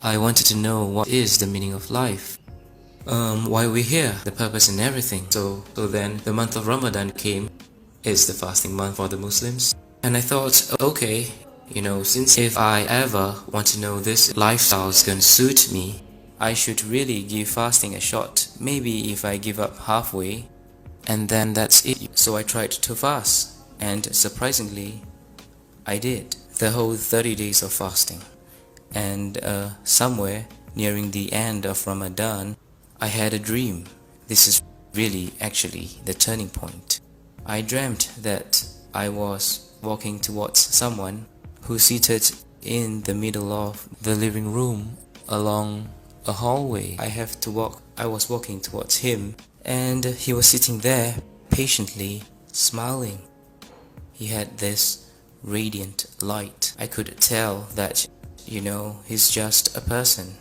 I wanted to know what is the meaning of life. Why we're here, the purpose and everything. So then the month of Ramadan came. It's the fasting month for the Muslims. And I thought, okay, since if I ever want to know this lifestyle is gonna suit me, I should really give fasting a shot. Maybe if I give up halfway, and then that's it. So I tried to fast, and surprisingly, I did the whole 30 days of fasting. And somewhere nearing the end of Ramadan, I had a dream. This is really actually the turning point. I dreamt that I was walking towards someone who's seated in the middle of the living room along a hallway. I was walking towards him, and he was sitting there patiently smiling. He had this radiant light. I could tell that, he's just a person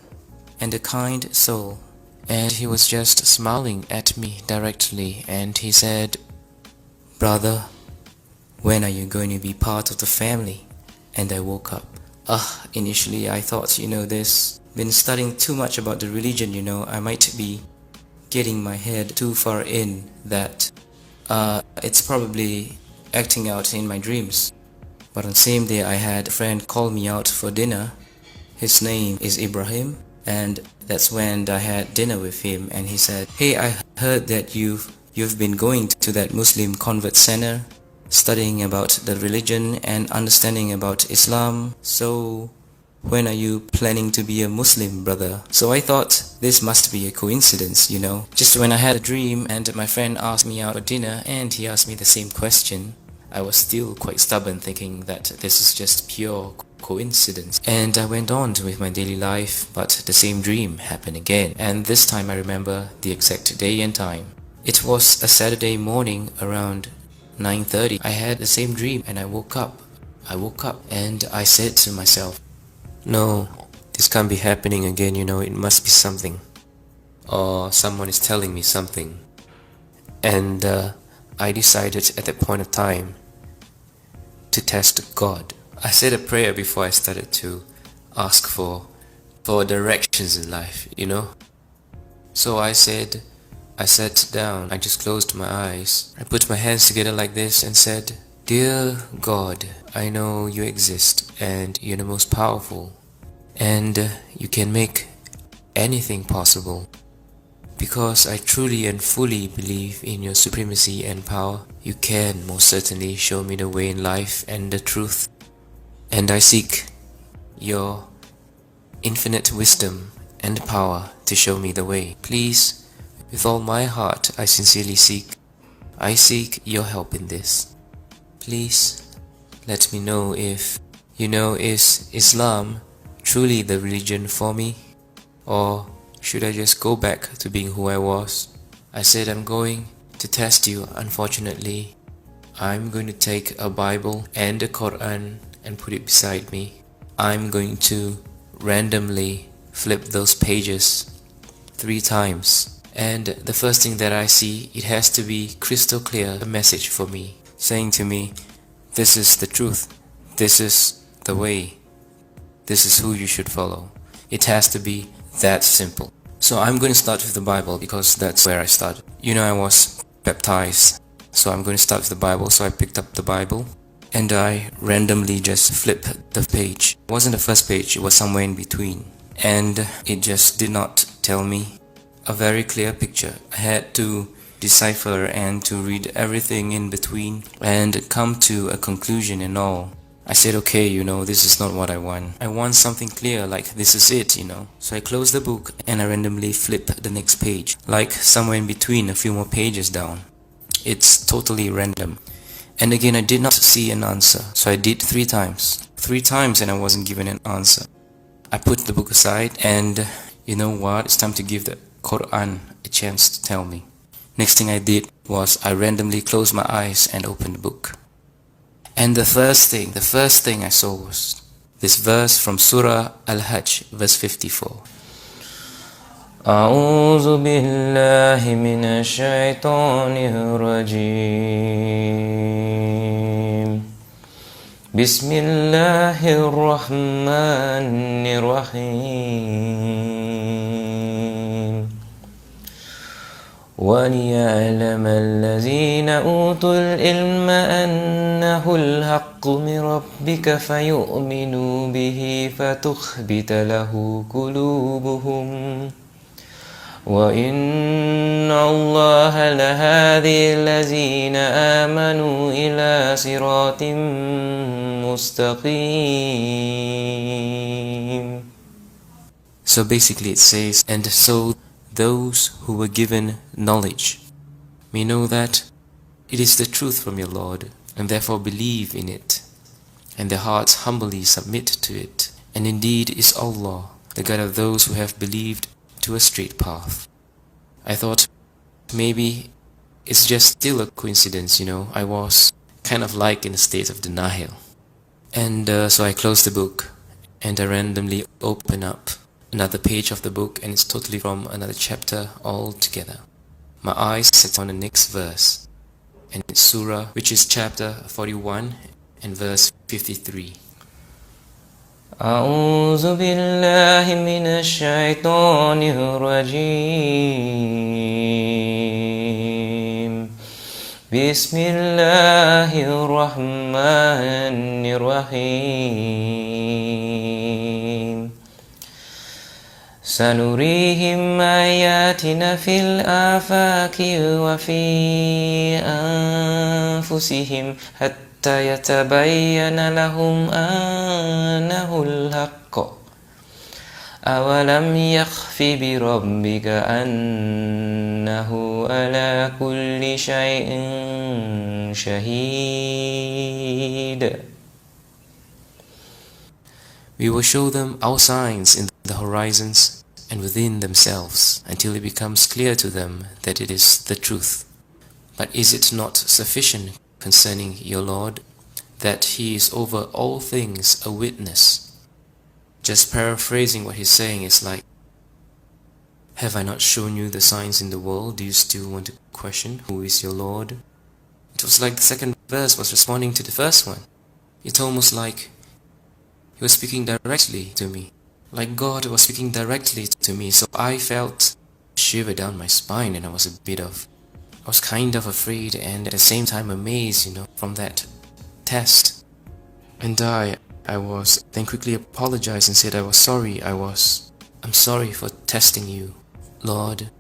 and a kind soul. And he was just smiling at me directly, and he said, "Brother, when are you going to be part of the family?" And I woke up. Initially I thought, this been studying too much about the religion, I might be getting my head too far in that it's probably acting out in my dreams. But on the same day I had a friend call me out for dinner. His name is Ibrahim, and that's when I had dinner with him, and he said, "Hey, I heard that you've been going to that Muslim convert center, studying about the religion and understanding about Islam. So when are you planning to be a Muslim, brother?" So I thought this must be a coincidence, Just when I had a dream and my friend asked me out for dinner and he asked me the same question, I was still quite stubborn, thinking that this is just pure coincidence. And I went on with my daily life, but the same dream happened again. And this time I remember the exact day and time. It was a Saturday morning around 9:30. I had the same dream and I woke up and I said to myself, "No, this can't be happening again, it must be something. Or someone is telling me something." And I decided at that point of time to test God. I said a prayer before I started to ask for directions in life, So I sat down, I just closed my eyes. I put my hands together like this and said, "Dear God, I know you exist and you're the most powerful. And you can make anything possible. Because I truly and fully believe in your supremacy and power, you can most certainly show me the way in life and the truth. And I seek your infinite wisdom and power to show me the way. Please, with all my heart, I sincerely seek your help in this. Please, let me know if, is Islam truly the religion for me? Or should I just go back to being who I was?" I said, "I'm going to test you. Unfortunately, I'm going to take a Bible and a Quran and put it beside me. I'm going to randomly flip those pages 3 times. And the first thing that I see, it has to be crystal clear, a message for me, saying to me, this is the truth, this is the way, this is who you should follow. It has to be that simple." So I'm going to start with the Bible because that's where I started. I was baptized, so I'm going to start with the Bible. So I picked up the Bible and I randomly just flipped the page. It wasn't the first page, it was somewhere in between. And it just did not tell me a very clear picture. I had to decipher and to read everything in between and come to a conclusion and all. I said, okay, this is not what I want. I want something clear, like this is it, So I closed the book and I randomly flipped the next page, like somewhere in between, a few more pages down. It's totally random. And again, I did not see an answer. So I did 3 times. 3 times and I wasn't given an answer. I put the book aside and you know what? It's time to give the Quran a chance to tell me. Next thing I did was I randomly closed my eyes and opened the book. And the first thing I saw was this verse from Surah Al-Hajj, verse 54. أعوذ بالله من الشيطان الرجيم بسم الله الرحمن الرحيم وليعلم الذين أوتوا العلم أنه الحق من ربك فيؤمنوا به فتخبت له قلوبهم وإن الله لهادي الذين آمنوا إلى صراط مستقيم. So basically it says, and so those who were given knowledge may know that it is the truth from your Lord, and therefore believe in it, and their hearts humbly submit to it. And indeed is Allah, the guide of those who have believed to a straight path. I thought maybe it's just still a coincidence, I was kind of like in a state of denial. And so I closed the book and I randomly open up another page of the book, and it's totally from another chapter altogether. My eyes set on the next verse, and it's Surah, which is chapter 41 and verse 53. أعوذ بالله من الشيطان الرجيم بسم الله الرحمن الرحيم سنريهم آياتنا في الآفاق وفي أنفسهم حتى يتبين لهم أنه الحق أولم يخف بربك أنه على كل شيء شهيد. We will show them our signs in the horizons and within themselves until it becomes clear to them that it is the truth. But is it not sufficient concerning your Lord that He is over all things a witness? Just paraphrasing what he's saying is like, have I not shown you the signs in the world? Do you still want to question who is your Lord? It was like the second verse was responding to the first one. It's almost like He was speaking directly to me, like God was speaking directly to me. So I felt a shiver down my spine, and I was kind of afraid and at the same time amazed, from that test. And I was then quickly apologized and said I was sorry. I'm sorry for testing you, Lord.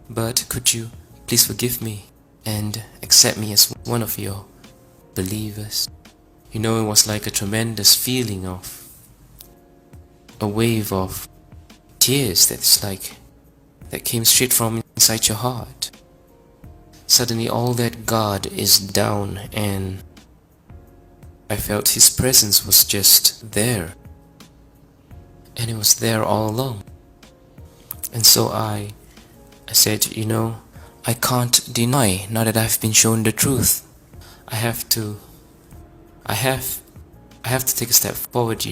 But could you please forgive me and accept me as one of your believers? It was like a tremendous feeling of a wave of tears that came straight from inside your heart. Suddenly all that God is down, and I felt His presence was just there, and it was there all along. And so I said, I can't deny now that I've been shown the truth. I have to take a step forward,